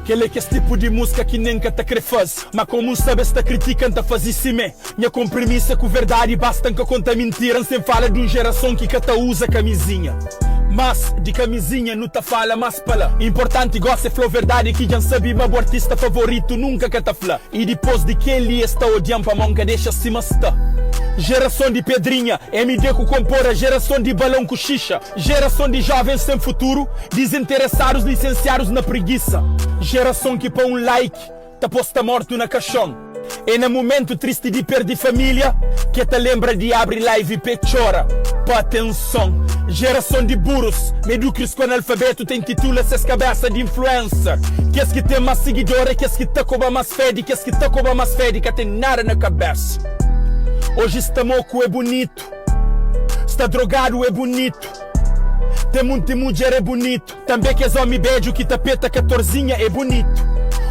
Aquele que esse tipo de música que nem que te quer faz. Mas como sabe esta crítica anta faz isso me. Minha compromisso é com verdade basta que conta mentira. Sem fala de uma geração que cata usa camisinha. Mas de camisinha não ta fala mas pala. Importante gosta flow verdade que já sabe meu artista favorito nunca cata fala. E depois de que ele está odiando pra mão que deixa se masta. Geração de pedrinha, MD com compor a geração de balão com xixa. Geração de jovens sem futuro, desinteressados licenciados na preguiça. Geração que põe um like, tá posta morto na caixão. É no momento triste de perder família que te lembra de abrir live e pé chora. Pá atenção, geração de burros, medíocres com analfabeto tem titula essas cabeças de influencer. Que esse que tem mais seguidores, que esse que tá com mais fede, que esse que tá com mais fede, que tem nada na cabeça. Hoje está moco é bonito, está drogado é bonito, tem muita mulher é bonito, também que és homem beijo que tapeta 14 é bonito.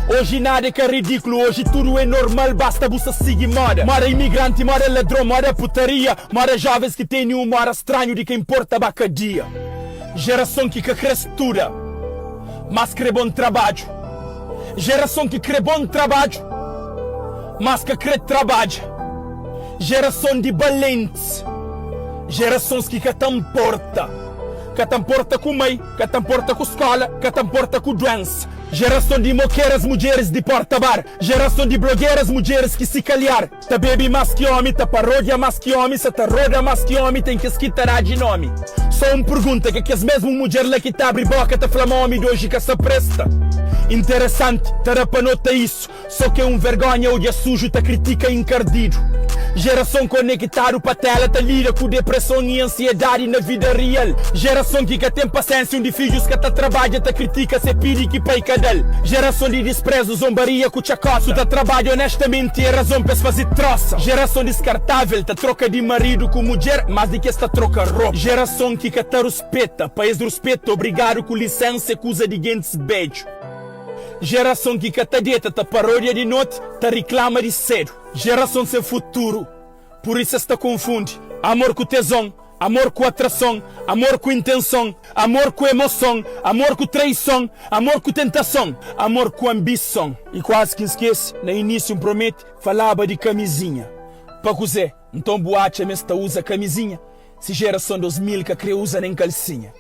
Hoje nada é que é ridículo, hoje tudo é normal, basta você seguir moda. Mora imigrante, mora ladrão, mora putaria, mora jovens que têm um humor estranho de quem importa bacadia. Geração que cresce tudo, mas crê bom trabalho. Geração que crê bom trabalho, mas que crê trabalho. Geração de valentes, gerações que te importa com mãe, que te importa com escola, que te importa com doença. Geração de moqueiras mulheres de porta-bar, geração de blogueiras mulheres que se calhar. Tá bebe mais que homem, tá paródia mais que homem, se tá roda mais que homem, tem que esquitar de nome. Só uma pergunta, que as mesmas mulheres lá que tá abre boca, tá flama homem de hoje que se presta. Interessante, tá nota isso, só que é um vergonha, o dia sujo tá critica encardido. Geração conectada para tela, tá lida com depressão e ansiedade na vida real. Geração que tem paciência, onde filhos que tá trabalha, tá critica, se pede que pai cadal. Geração de desprezo, zombaria com chacoso, tá trabalha honestamente e razão para se fazer troça. Geração descartável, tá troca de marido com mulher, mas de que esta troca roupa. Geração que tá respeita, país respeito, obrigado com licença e usa de gente beijo. Geração que tá dieta, tá paródia de noite, tá reclama de cedo. Geração sem futuro, por isso esta confunde. Amor com tesão, amor com atração, amor com intenção, amor com emoção, amor com traição, amor com tentação, amor com ambição. E quase que esquece, no início promete, falava de camisinha. Para cozé, então boate a mesta usa camisinha, se geração 2000 que crê usa nem calcinha.